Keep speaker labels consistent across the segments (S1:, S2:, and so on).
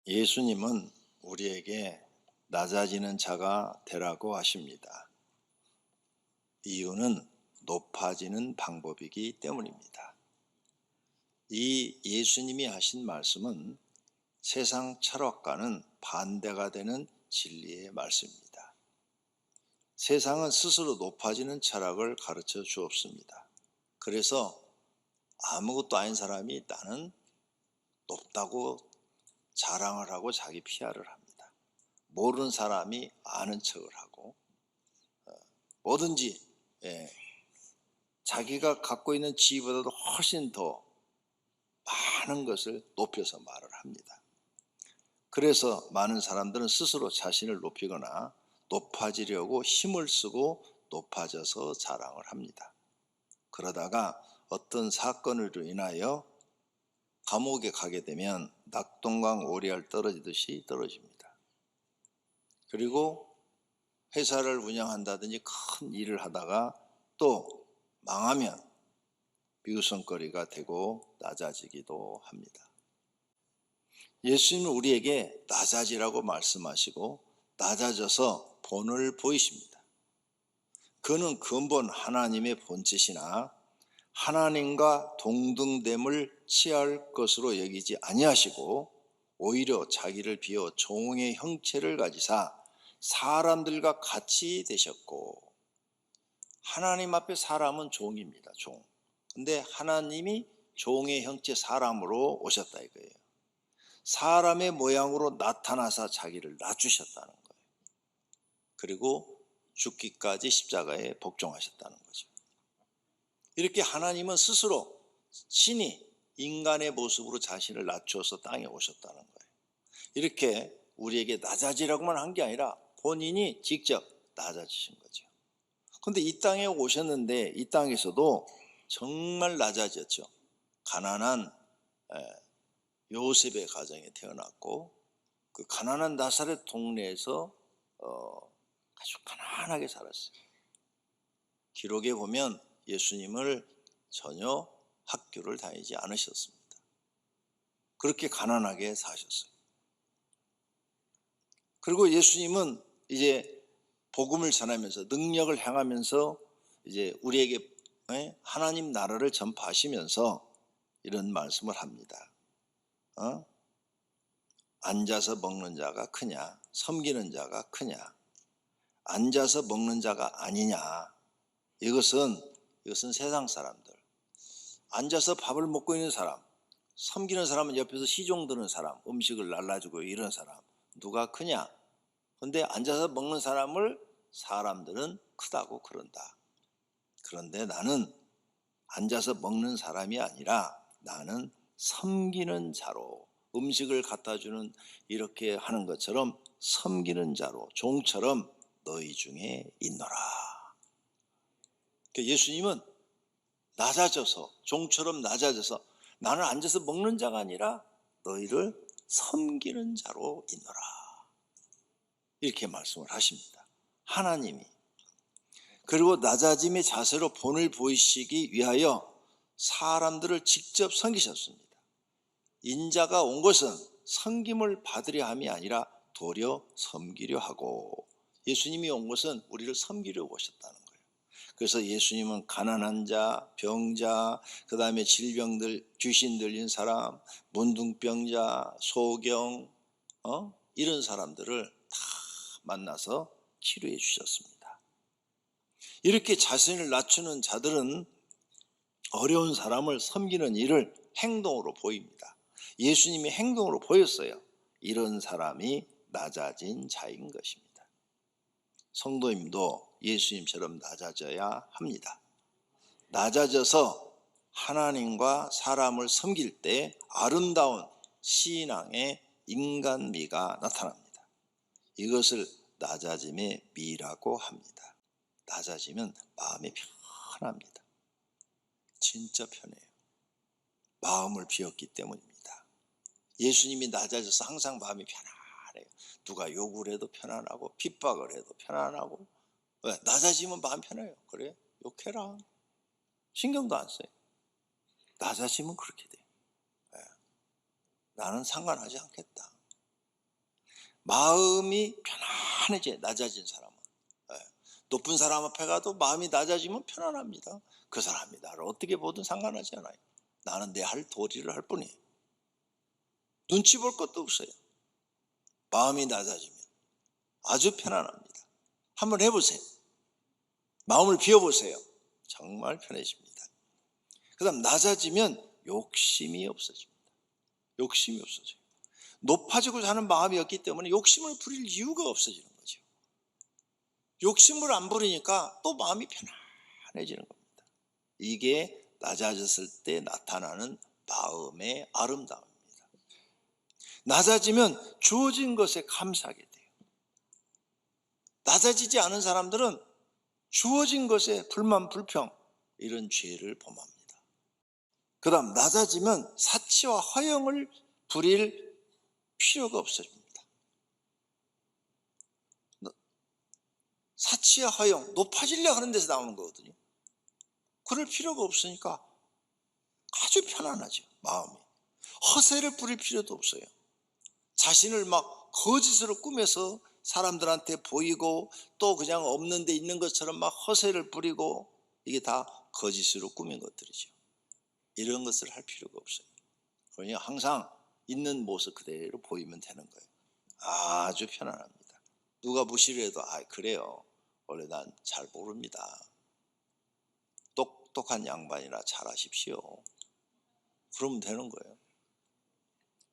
S1: 예수님은 우리에게 낮아지는 자가 되라고 하십니다. 이유는 높아지는 방법이기 때문입니다. 이 예수님이 하신 말씀은 세상 철학과는 반대가 되는 진리의 말씀입니다. 세상은 스스로 높아지는 철학을 가르쳐 주었습니다. 그래서 아무것도 아닌 사람이 나는 높다고 자랑을 하고 자기 PR을 합니다. 모르는 사람이 아는 척을 하고 뭐든지 자기가 갖고 있는 지위보다도 훨씬 더 많은 것을 높여서 말을 합니다. 그래서 많은 사람들은 스스로 자신을 높이거나 높아지려고 힘을 쓰고 높아져서 자랑을 합니다. 그러다가 어떤 사건으로 인하여 감옥에 가게 되면 낙동강 오리알 떨어지듯이 떨어집니다. 그리고 회사를 운영한다든지 큰 일을 하다가 또 망하면 비웃음거리가 되고 낮아지기도 합니다. 예수님은 우리에게 낮아지라고 말씀하시고 낮아져서 본을 보이십니다. 그는 근본 하나님의 본체시나 하나님과 동등됨을 취할 것으로 여기지 아니하시고 오히려 자기를 비워 종의 형체를 가지사 사람들과 같이 되셨고, 하나님 앞에 사람은 종입니다. 종. 근데 하나님이 종의 형체 사람으로 오셨다 이거예요. 사람의 모양으로 나타나서 자기를 낮추셨다는 거예요. 그리고 죽기까지 십자가에 복종하셨다는 거죠. 이렇게 하나님은 스스로 신이 인간의 모습으로 자신을 낮추어서 땅에 오셨다는 거예요. 이렇게 우리에게 낮아지라고만 한 게 아니라 본인이 직접 낮아지신 거죠. 그런데 이 땅에 오셨는데 이 땅에서도 정말 낮아졌죠. 가난한 요셉의 가정에 태어났고 그 가난한 나사렛 동네에서 아주 가난하게 살았어요. 기록에 보면 예수님을 전혀 학교를 다니지 않으셨습니다. 그렇게 가난하게 사셨어요. 그리고 예수님은 이제 복음을 전하면서 능력을 행하면서 이제 우리에게 하나님 나라를 전파하시면서 이런 말씀을 합니다. 앉아서 먹는 자가 크냐, 섬기는 자가 크냐, 앉아서 먹는 자가 아니냐. 이것은 세상 사람들. 앉아서 밥을 먹고 있는 사람, 섬기는 사람은 옆에서 시종 드는 사람, 음식을 날라주고 이런 사람, 누가 크냐? 그런데 앉아서 먹는 사람을 사람들은 크다고 그런다. 그런데 나는 앉아서 먹는 사람이 아니라 나는 섬기는 자로, 음식을 갖다 주는 이렇게 하는 것처럼 섬기는 자로, 종처럼 너희 중에 있노라. 예수님은 낮아져서, 종처럼 낮아져서 나는 앉아서 먹는 자가 아니라 너희를 섬기는 자로 있노라. 이렇게 말씀을 하십니다. 하나님이. 그리고 낮아짐의 자세로 본을 보이시기 위하여 사람들을 직접 섬기셨습니다. 인자가 온 것은 섬김을 받으려 함이 아니라 도리어 섬기려 하고, 예수님이 온 것은 우리를 섬기려 오셨다는 거예요. 그래서 예수님은 가난한 자, 병자, 그 다음에 질병들, 귀신 들린 사람, 문둥병자, 소경, 이런 사람들을 다 만나서 치료해 주셨습니다. 이렇게 자신을 낮추는 자들은 어려운 사람을 섬기는 일을 행동으로 보입니다. 예수님이 행동으로 보였어요. 이런 사람이 낮아진 자인 것입니다. 성도님도 예수님처럼 낮아져야 합니다. 낮아져서 하나님과 사람을 섬길 때 아름다운 신앙의 인간미가 나타납니다. 이것을 낮아짐의 미라고 합니다. 낮아지면 마음이 편합니다. 진짜 편해요. 마음을 비웠기 때문입니다. 예수님이 낮아져서 항상 마음이 편안해요. 누가 욕을 해도 편안하고 핍박을 해도 편안하고. 왜? 낮아지면 마음 편해요. 그래? 욕해라. 신경도 안 써요. 낮아지면 그렇게 돼요. 나는 상관하지 않겠다. 마음이 편안해져. 낮아진 사람은. 예. 높은 사람 앞에 가도 마음이 낮아지면 편안합니다. 그 사람이 나를 어떻게 보든 상관하지 않아요. 나는 내 할 도리를 할 뿐이에요. 눈치 볼 것도 없어요. 마음이 낮아지면 아주 편안합니다. 한번 해보세요. 마음을 비워보세요. 정말 편해집니다. 그 다음 낮아지면 욕심이 없어집니다. 욕심이 없어져요. 높아지고 사는 마음이었기 때문에 욕심을 부릴 이유가 없어지는 거죠. 욕심을 안 부리니까 또 마음이 편안해지는 겁니다. 이게 낮아졌을 때 나타나는 마음의 아름다움입니다. 낮아지면 주어진 것에 감사하게 돼요. 낮아지지 않은 사람들은 주어진 것에 불만, 불평, 이런 죄를 범합니다. 그 다음 낮아지면 사치와 허영을 부릴 필요가 없어집니다. 사치와 허영, 높아지려고 하는 데서 나오는 거거든요. 그럴 필요가 없으니까 아주 편안하죠, 마음이. 허세를 부릴 필요도 없어요. 자신을 막 거짓으로 꾸며서 사람들한테 보이고 또 그냥 없는 데 있는 것처럼 막 허세를 부리고, 이게 다 거짓으로 꾸민 것들이죠. 이런 것을 할 필요가 없어요. 그러니 항상 있는 모습 그대로 보이면 되는 거예요. 아주 편안합니다. 누가 무시를 해도 그래요, 원래 난 잘 모릅니다. 똑똑한 양반이라 잘하십시오. 그러면 되는 거예요.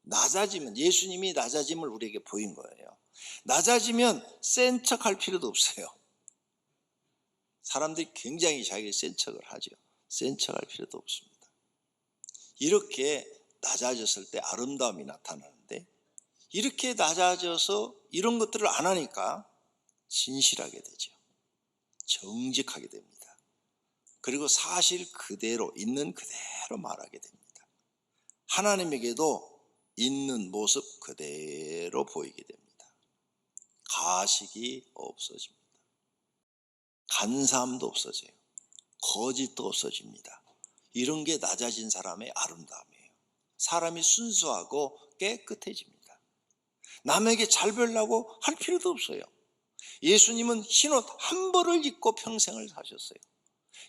S1: 낮아지면, 예수님이 낮아짐을 우리에게 보인 거예요. 낮아지면 센 척할 필요도 없어요. 사람들이 굉장히 자기를 센 척을 하죠. 센 척할 필요도 없습니다. 이렇게 낮아졌을 때 아름다움이 나타나는데, 이렇게 낮아져서 이런 것들을 안 하니까 진실하게 되죠. 정직하게 됩니다. 그리고 사실 그대로, 있는 그대로 말하게 됩니다. 하나님에게도 있는 모습 그대로 보이게 됩니다. 가식이 없어집니다. 간사함도 없어져요. 거짓도 없어집니다. 이런 게 낮아진 사람의 아름다움이에요. 사람이 순수하고 깨끗해집니다. 남에게 잘 보이려고 할 필요도 없어요. 예수님은 흰옷 한 벌을 입고 평생을 사셨어요.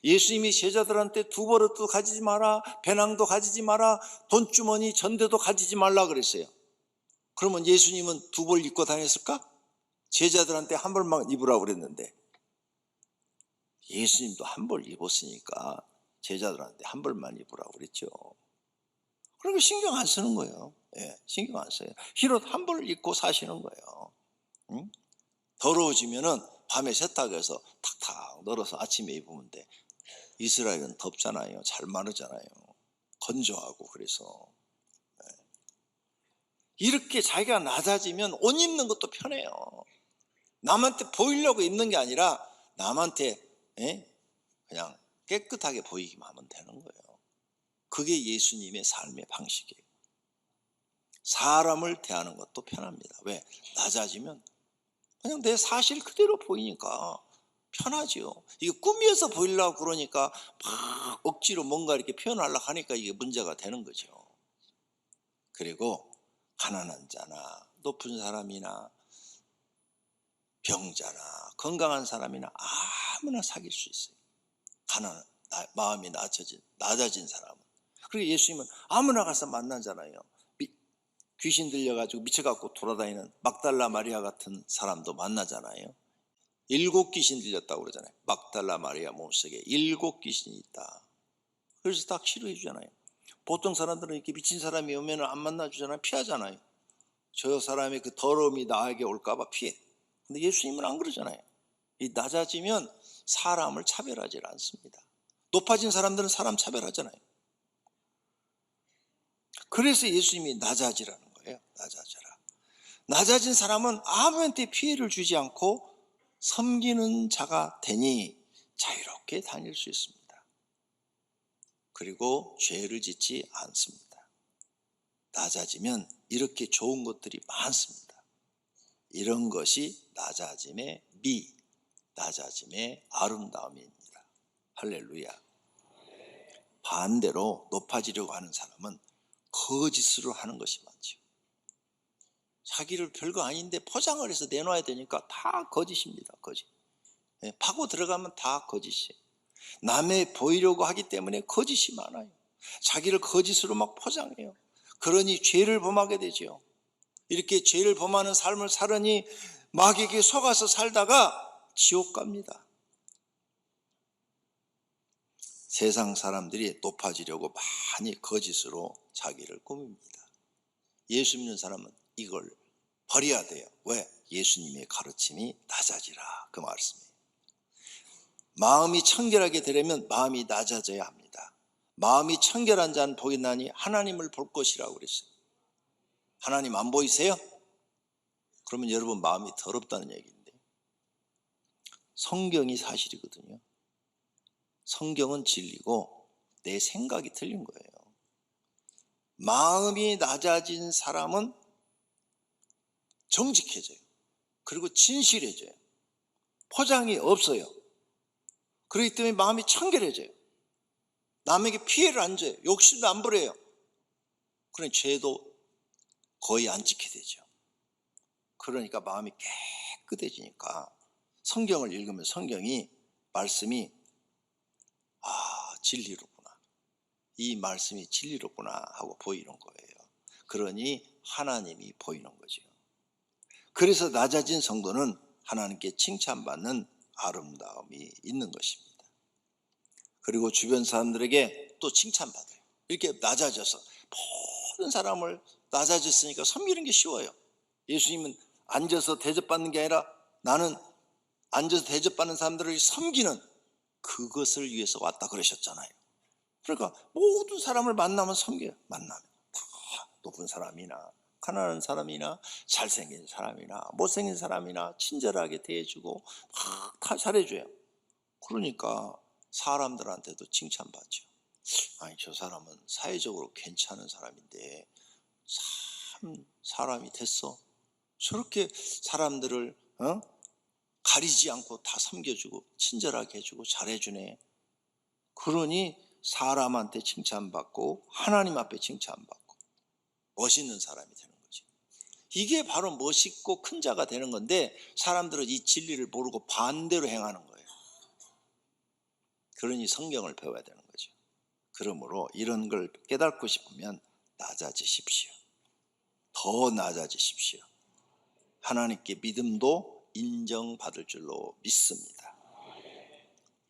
S1: 예수님이 제자들한테 두 버릇도 가지지 마라, 배낭도 가지지 마라, 돈주머니 전대도 가지지 말라 그랬어요. 그러면 예수님은 두 벌 입고 다녔을까? 제자들한테 한 벌만 입으라고 그랬는데, 예수님도 한 벌 입었으니까 제자들한테 한 벌만 입으라고 그랬죠. 그러니까 신경 안 쓰는 거예요. 신경 안 써요. 흰옷 한 벌 입고 사시는 거예요. 응? 더러워지면은 밤에 세탁해서 탁탁 널어서 아침에 입으면 돼. 이스라엘은 덥잖아요. 잘 마르잖아요. 건조하고. 그래서 이렇게 자기가 낮아지면 옷 입는 것도 편해요. 남한테 보이려고 입는 게 아니라 남한테 그냥 깨끗하게 보이기만 하면 되는 거예요. 그게 예수님의 삶의 방식이에요. 사람을 대하는 것도 편합니다. 왜? 낮아지면 그냥 내 사실 그대로 보이니까 편하죠. 이게 꾸며서 보이려고 그러니까 막 억지로 뭔가 이렇게 표현하려고 하니까 이게 문제가 되는 거죠. 그리고 가난한 자나 높은 사람이나 병자나 건강한 사람이나 아무나 사귈 수 있어요. 마음이 낮아진 사람은. 그리고 예수님은 아무나 가서 만나잖아요. 귀신 들려가지고 미쳐갖고 돌아다니는 막달라 마리아 같은 사람도 만나잖아요. 7 귀신 들렸다고 그러잖아요. 막달라 마리아 몸속에 7 귀신이 있다. 그래서 딱 치료해 주잖아요. 보통 사람들은 이렇게 미친 사람이 오면 안 만나주잖아요. 피하잖아요. 저 사람의 그 더러움이 나에게 올까봐 피해. 근데 예수님은 안 그러잖아요. 이 낮아지면 사람을 차별하지 않습니다. 높아진 사람들은 사람 차별하잖아요. 그래서 예수님이 낮아지라는 거예요. 낮아져라. 낮아진 사람은 아무한테 피해를 주지 않고 섬기는 자가 되니 자유롭게 다닐 수 있습니다. 그리고 죄를 짓지 않습니다. 낮아지면 이렇게 좋은 것들이 많습니다. 이런 것이 낮아짐의 미, 낮아짐의 아름다움입니다. 할렐루야. 반대로 높아지려고 하는 사람은 거짓으로 하는 것이 많죠. 자기를 별거 아닌데 포장을 해서 내놔야 되니까 다 거짓입니다. 거짓. 파고 들어가면 다 거짓이에요. 남의 보이려고 하기 때문에 거짓이 많아요. 자기를 거짓으로 막 포장해요. 그러니 죄를 범하게 되죠. 이렇게 죄를 범하는 삶을 살으니 마귀에게 속아서 살다가 지옥 갑니다. 세상 사람들이 높아지려고 많이 거짓으로 자기를 꾸밉니다. 예수 믿는 사람은 이걸 버려야 돼요. 왜? 예수님의 가르침이 낮아지라, 그 말씀이에요. 마음이 청결하게 되려면 마음이 낮아져야 합니다. 마음이 청결한 자는 복이 나니 하나님을 볼 것이라고 그랬어요. 하나님 안 보이세요? 그러면 여러분 마음이 더럽다는 얘기인데, 성경이 사실이거든요. 성경은 진리고 내 생각이 틀린 거예요. 마음이 낮아진 사람은 정직해져요. 그리고 진실해져요. 포장이 없어요. 그렇기 때문에 마음이 청결해져요. 남에게 피해를 안 줘요. 욕심도 안 부려요. 그러니 죄도 거의 안 지게 되죠. 그러니까 마음이 깨끗해지니까 성경을 읽으면 성경이, 말씀이 진리로구나, 이 말씀이 진리로구나 하고 보이는 거예요. 그러니 하나님이 보이는 거죠. 그래서 낮아진 성도는 하나님께 칭찬받는 아름다움이 있는 것입니다. 그리고 주변 사람들에게 또 칭찬받아요. 이렇게 낮아져서 모든 사람을 낮아졌으니까 섬기는 게 쉬워요. 예수님은 앉아서 대접받는 게 아니라 나는 앉아서 대접받는 사람들을 섬기는 그것을 위해서 왔다 그러셨잖아요. 그러니까 모든 사람을 만나면 섬겨요. 만나면 다 높은 사람이나 가난한 사람이나 잘생긴 사람이나 못생긴 사람이나 친절하게 대해주고 막 다 잘해줘요. 그러니까 사람들한테도 칭찬받죠. 아니, 저 사람은 사회적으로 괜찮은 사람인데 참 사람이 됐어. 저렇게 사람들을 가리지 않고 다 섬겨주고 친절하게 해주고 잘해주네. 그러니 사람한테 칭찬받고 하나님 앞에 칭찬받고 멋있는 사람이 되는 거죠. 이게 바로 멋있고 큰 자가 되는 건데, 사람들은 이 진리를 모르고 반대로 행하는 거예요. 그러니 성경을 배워야 되는 거죠. 그러므로 이런 걸 깨닫고 싶으면 낮아지십시오. 더 낮아지십시오. 하나님께 믿음도 인정받을 줄로 믿습니다.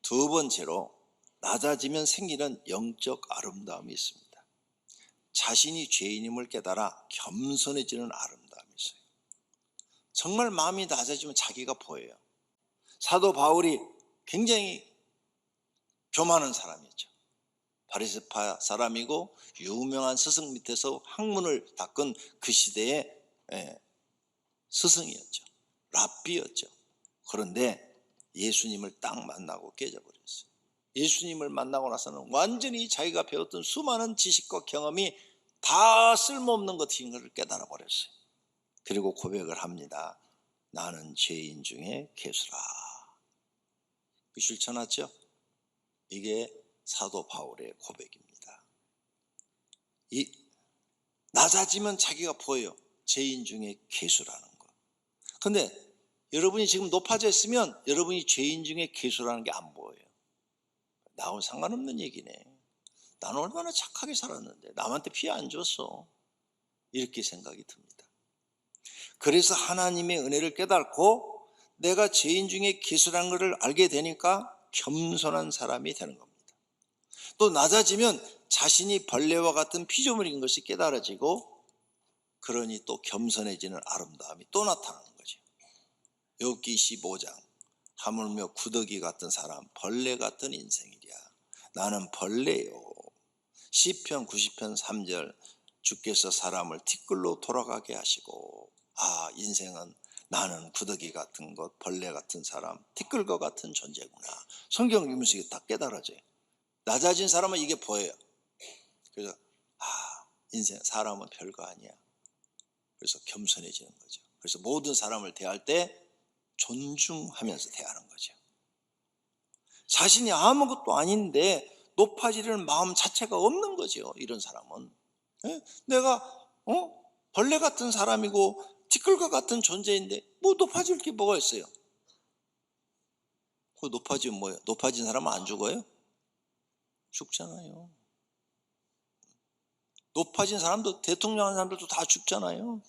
S1: 두 번째로, 낮아지면 생기는 영적 아름다움이 있습니다. 자신이 죄인임을 깨달아 겸손해지는 아름다움이 있어요. 정말 마음이 낮아지면 자기가 보여요. 사도 바울이 굉장히 교만한 사람이었죠. 바리새파 사람이고 유명한 스승 밑에서 학문을 닦은 그 시대의 스승이었죠. 랍비였죠. 그런데 예수님을 딱 만나고 깨져버렸어요. 예수님을 만나고 나서는 완전히 자기가 배웠던 수많은 지식과 경험이 다 쓸모없는 것인 것을 깨달아 버렸어요. 그리고 고백을 합니다. 나는 죄인 중에 괴수라. 실천하죠? 이게 사도 바울의 고백입니다. 낮아지면 자기가 보여요. 죄인 중에 괴수라는 거. 그런데 여러분이 지금 높아져 있으면 여러분이 죄인 중에 괴수라는 게 안 보여요. 나하고 상관없는 얘기네. 나는 얼마나 착하게 살았는데 남한테 피해 안 줬어. 이렇게 생각이 듭니다. 그래서 하나님의 은혜를 깨닫고 내가 죄인 중에 괴수라는 것을 알게 되니까 겸손한 사람이 되는 겁니다. 또 낮아지면 자신이 벌레와 같은 피조물인 것이 깨달아지고, 그러니 또 겸손해지는 아름다움이 또 나타나는 거죠. 욥기 15장, 하물며 구더기 같은 사람, 벌레 같은 인생이랴. 나는 벌레요. 시편 90편 3절, 주께서 사람을 티끌로 돌아가게 하시고, 인생은 나는 구더기 같은 것, 벌레 같은 사람, 티끌과 같은 존재구나. 성경 읽으면서 이게 다 깨달아져요. 낮아진 사람은 이게 보여요. 그래서 인생, 사람은 별거 아니야. 그래서 겸손해지는 거죠. 그래서 모든 사람을 대할 때 존중하면서 대하는 거죠. 자신이 아무것도 아닌데 높아지려는 마음 자체가 없는 거죠. 이런 사람은 내가 벌레 같은 사람이고 티끌과 같은 존재인데 뭐 높아질 게 뭐가 있어요? 그 높아지면 뭐예요? 높아진 사람은 안 죽어요? 죽잖아요. 높아진 사람도, 대통령 하는 사람들도 다 죽잖아요.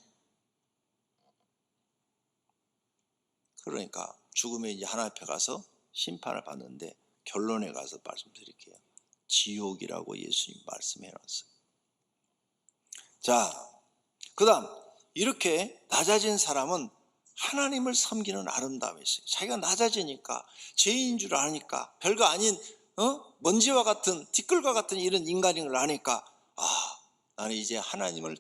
S1: 그러니까 죽음에 이제 하나님 앞에 가서 심판을 받는데 결론에 가서 말씀드릴게요. 지옥이라고 예수님 말씀해 놨어요. 자, 그 다음 이렇게 낮아진 사람은 하나님을 섬기는 아름다움이 있어요. 자기가 낮아지니까, 죄인 줄 아니까, 별거 아닌 먼지와 같은, 티끌과 같은 이런 인간인 걸 아니까, 나는 이제 하나님을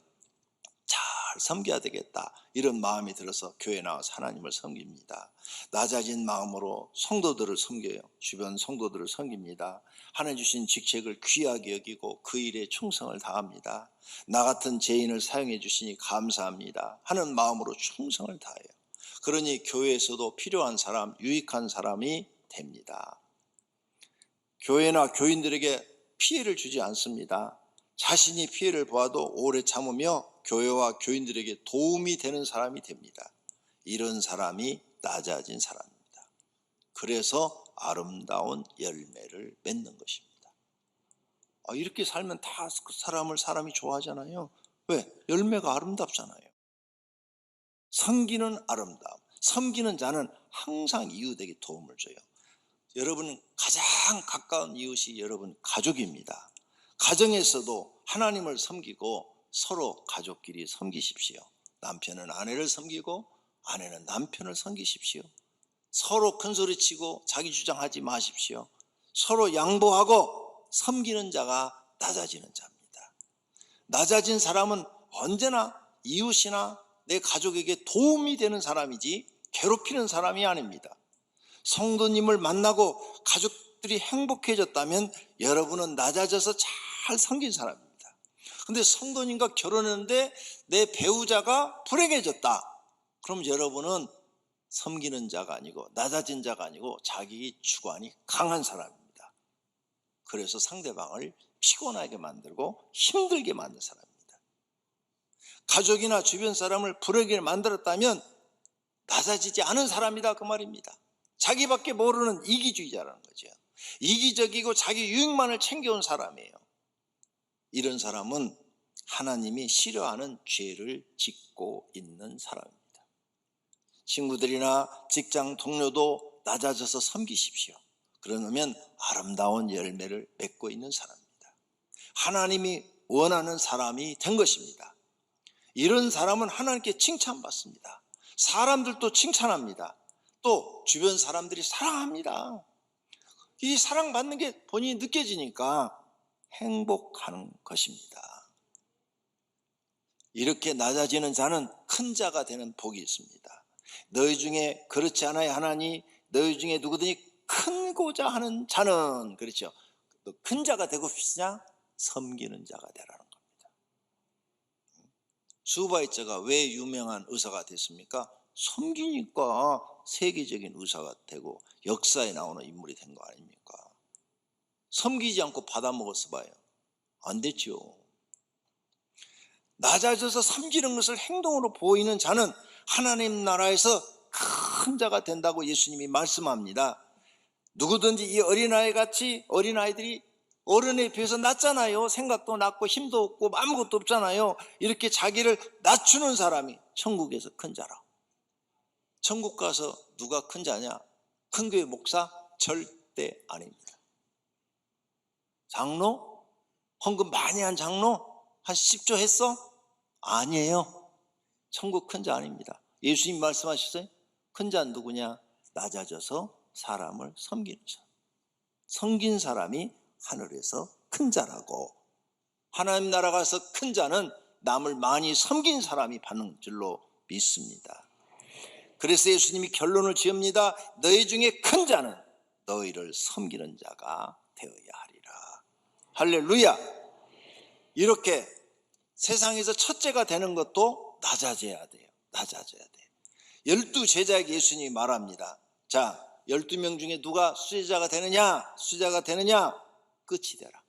S1: 잘 섬겨야 되겠다, 이런 마음이 들어서 교회 나와서 하나님을 섬깁니다. 낮아진 마음으로 성도들을 섬겨요. 주변 성도들을 섬깁니다. 하나님 주신 직책을 귀하게 여기고 그 일에 충성을 다합니다. 나 같은 죄인을 사용해 주시니 감사합니다 하는 마음으로 충성을 다해요. 그러니 교회에서도 필요한 사람, 유익한 사람이 됩니다. 교회나 교인들에게 피해를 주지 않습니다. 자신이 피해를 보아도 오래 참으며 교회와 교인들에게 도움이 되는 사람이 됩니다. 이런 사람이 낮아진 사람입니다. 그래서 아름다운 열매를 맺는 것입니다. 이렇게 살면 다 그 사람이 좋아하잖아요. 왜? 열매가 아름답잖아요. 섬기는 아름다움. 섬기는 자는 항상 이웃에게 도움을 줘요. 여러분 가장 가까운 이웃이 여러분 가족입니다. 가정에서도 하나님을 섬기고 서로 가족끼리 섬기십시오. 남편은 아내를 섬기고 아내는 남편을 섬기십시오. 서로 큰소리치고 자기 주장하지 마십시오. 서로 양보하고 섬기는 자가 낮아지는 자입니다. 낮아진 사람은 언제나 이웃이나 내 가족에게 도움이 되는 사람이지 괴롭히는 사람이 아닙니다. 성도님을 만나고 가족들이 행복해졌다면 여러분은 낮아져서 잘 섬긴 사람입니다. 근데 성도님과 결혼했는데 내 배우자가 불행해졌다, 그럼 여러분은 섬기는 자가 아니고 낮아진 자가 아니고 자기 주관이 강한 사람입니다. 그래서 상대방을 피곤하게 만들고 힘들게 만든 사람입니다. 가족이나 주변 사람을 불행하게 만들었다면 낮아지지 않은 사람이다, 그 말입니다. 자기밖에 모르는 이기주의자라는 거죠. 이기적이고 자기 유익만을 챙겨온 사람이에요. 이런 사람은 하나님이 싫어하는 죄를 짓고 있는 사람입니다. 친구들이나 직장 동료도 낮아져서 섬기십시오. 그러면 아름다운 열매를 맺고 있는 사람입니다. 하나님이 원하는 사람이 된 것입니다. 이런 사람은 하나님께 칭찬받습니다. 사람들도 칭찬합니다. 또 주변 사람들이 사랑합니다. 이 사랑받는 게 본인이 느껴지니까 행복하는 것입니다. 이렇게 낮아지는 자는 큰 자가 되는 복이 있습니다. 너희 중에 그렇지 않아야 하나니 너희 중에 누구든지 큰고자 하는 자는, 그렇죠, 큰 자가 되고 싶으냐? 섬기는 자가 되라는 겁니다. 수바이처가 왜 유명한 의사가 됐습니까? 섬기니까 세계적인 의사가 되고 역사에 나오는 인물이 된 거 아닙니까? 섬기지 않고 받아먹었어 봐요. 안 됐죠. 낮아져서 섬기는 것을 행동으로 보이는 자는 하나님 나라에서 큰 자가 된다고 예수님이 말씀합니다. 누구든지 이 어린아이같이, 어린아이들이 어른에 비해서 낮잖아요. 생각도 낮고 힘도 없고 아무것도 없잖아요. 이렇게 자기를 낮추는 사람이 천국에서 큰 자라. 천국 가서 누가 큰 자냐? 큰 교회 목사? 절대 아닙니다. 장로? 헌금 많이 한 장로? 한 10조 했어? 아니에요. 천국 큰 자 아닙니다. 예수님 말씀하셨어요. 큰 자는 누구냐? 낮아져서 사람을 섬기는 사람. 섬긴 사람이 하늘에서 큰 자라고, 하나님 나라 가서 큰 자는 남을 많이 섬긴 사람이 받는 줄로 믿습니다. 그래서 예수님이 결론을 지읍니다. 너희 중에 큰 자는 너희를 섬기는 자가 되어야 하리라. 할렐루야. 이렇게 세상에서 첫째가 되는 것도 낮아져야 돼요. 낮아져야 돼요. 12제자에게 예수님이 말합니다. 자, 12명 중에 누가 수제자가 되느냐? 수제자가 되느냐? 끝이 되라.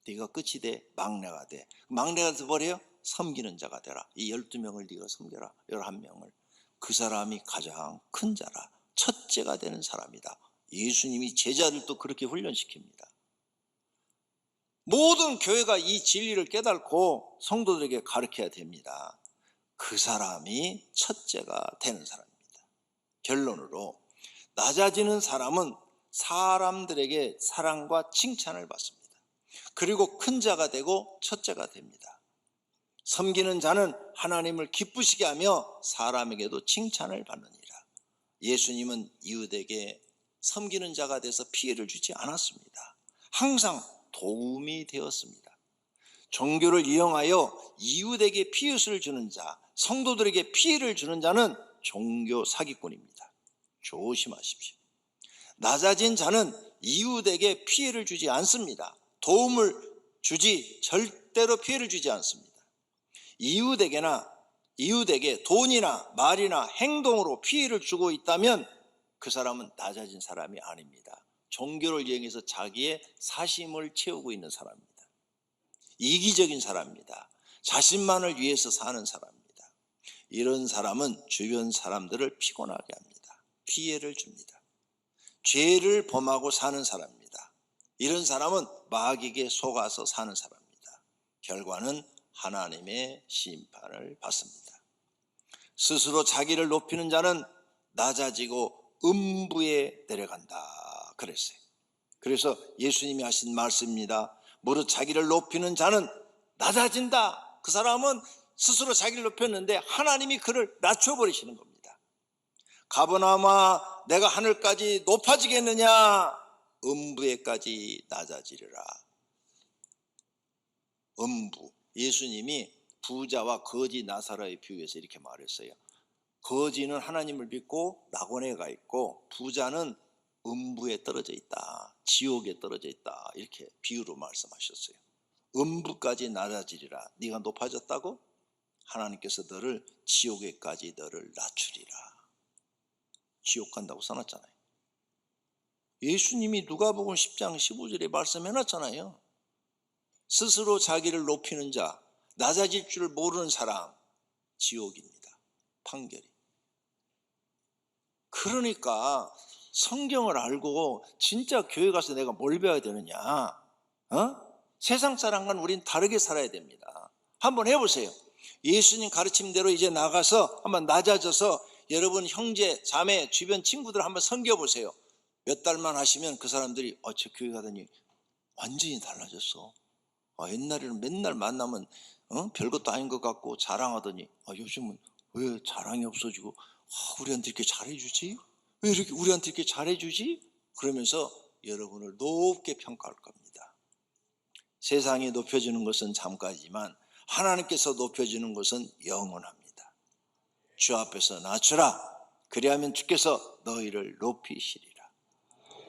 S1: 네가 끝이 돼. 막내가 돼. 막내가 돼서 뭐래요? 섬기는 자가 되라. 이 12명을 네가 섬겨라. 11명을. 그 사람이 가장 큰 자라. 첫째가 되는 사람이다. 예수님이 제자들도 그렇게 훈련시킵니다. 모든 교회가 이 진리를 깨닫고 성도들에게 가르쳐야 됩니다. 그 사람이 첫째가 되는 사람입니다. 결론으로 낮아지는 사람은 사람들에게 사랑과 칭찬을 받습니다. 그리고 큰 자가 되고 첫째가 됩니다. 섬기는 자는 하나님을 기쁘시게 하며 사람에게도 칭찬을 받느니라. 예수님은 이웃에게 섬기는 자가 돼서 피해를 주지 않았습니다. 항상 도움이 되었습니다. 종교를 이용하여 이웃에게 피해를 주는 자, 성도들에게 피해를 주는 자는 종교 사기꾼입니다. 조심하십시오. 낮아진 자는 이웃에게 피해를 주지 않습니다. 도움을 주지 절대로 피해를 주지 않습니다. 이웃에게 돈이나 말이나 행동으로 피해를 주고 있다면 그 사람은 낮아진 사람이 아닙니다. 종교를 이용해서 자기의 사심을 채우고 있는 사람입니다. 이기적인 사람입니다. 자신만을 위해서 사는 사람입니다. 이런 사람은 주변 사람들을 피곤하게 합니다. 피해를 줍니다. 죄를 범하고 사는 사람입니다. 이런 사람은 마귀에게 속아서 사는 사람입니다. 결과는 하나님의 심판을 받습니다. 스스로 자기를 높이는 자는 낮아지고 음부에 내려간다 그랬어요. 그래서 예수님이 하신 말씀입니다. 무릇 자기를 높이는 자는 낮아진다. 그 사람은 스스로 자기를 높였는데 하나님이 그를 낮춰버리시는 겁니다. 가버나움아 내가 하늘까지 높아지겠느냐? 음부에까지 낮아지리라. 음부. 예수님이 부자와 거지 나사로의 비유에서 이렇게 말했어요. 거지는 하나님을 믿고 낙원에 가 있고 부자는 음부에 떨어져 있다. 지옥에 떨어져 있다. 이렇게 비유로 말씀하셨어요. 음부까지 낮아지리라. 네가 높아졌다고? 하나님께서 너를 지옥에까지 너를 낮추리라. 지옥 간다고 써놨잖아요. 예수님이 누가복음 10장 15절에 말씀해놨잖아요. 스스로 자기를 높이는 자, 낮아질 줄 모르는 사람, 지옥입니다. 판결이. 그러니까 성경을 알고 진짜 교회 가서 내가 뭘 배워야 되느냐? 세상 사람과는 우린 다르게 살아야 됩니다. 한번 해보세요. 예수님 가르침대로 이제 나가서 한번 낮아져서 여러분 형제, 자매, 주변 친구들 한번 섬겨보세요. 몇 달만 하시면 그 사람들이 저 교회 가더니 완전히 달라졌어. 옛날에는 맨날 만나면 별것도 아닌 것 같고 자랑하더니 요즘은 왜 자랑이 없어지고 우리한테 이렇게 잘해주지? 왜 이렇게 우리한테 이렇게 잘해주지? 그러면서 여러분을 높게 평가할 겁니다. 세상이 높여주는 것은 잠깐이지만 하나님께서 높여주는 것은 영원합니다. 주 앞에서 낮추라. 그리하면 주께서 너희를 높이시리라.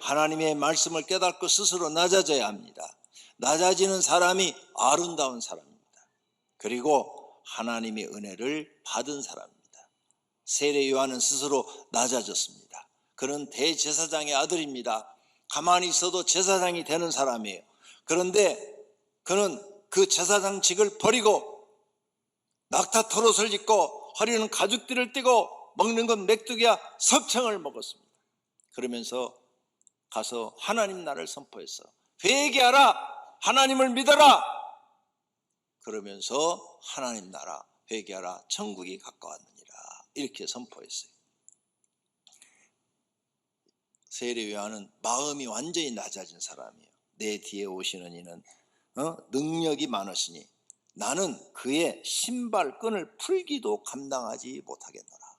S1: 하나님의 말씀을 깨닫고 스스로 낮아져야 합니다. 낮아지는 사람이 아름다운 사람입니다. 그리고 하나님의 은혜를 받은 사람입니다. 세례 요한은 스스로 낮아졌습니다. 그는 대제사장의 아들입니다. 가만히 있어도 제사장이 되는 사람이에요. 그런데 그는 그 제사장직을 버리고 낙타 털옷을 입고 허리는 가죽띠를 띠고 먹는 건 메뚜기와 석청을 먹었습니다. 그러면서 가서 하나님 나라를 선포했어. 회개하라. 하나님을 믿어라. 그러면서 하나님 나라 회개하라. 천국이 가까웠느니라. 이렇게 선포했어요. 세례 요한은 마음이 완전히 낮아진 사람이에요. 내 뒤에 오시는 이는 능력이 많으시니 나는 그의 신발끈을 풀기도 감당하지 못하겠노라.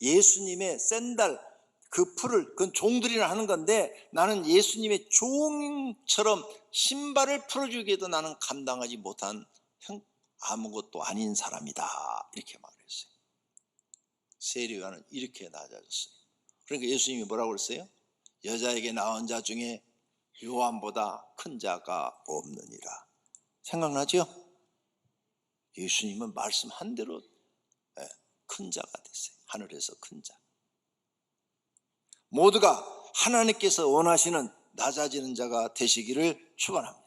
S1: 예수님의 샌들 그 풀을 그건 종들이나 하는 건데 나는 예수님의 종처럼 신발을 풀어주기에도 나는 감당하지 못한 아무것도 아닌 사람이다. 이렇게 말했어요. 세례 요한은 이렇게 낮아졌어요. 그러니까 예수님이 뭐라고 그랬어요? 여자에게 낳은 자 중에 요한보다 큰 자가 없느니라. 생각나죠? 예수님은 말씀한 대로 큰 자가 됐어요. 하늘에서 큰 자. 모두가 하나님께서 원하시는 낮아지는 자가 되시기를 축원합니다.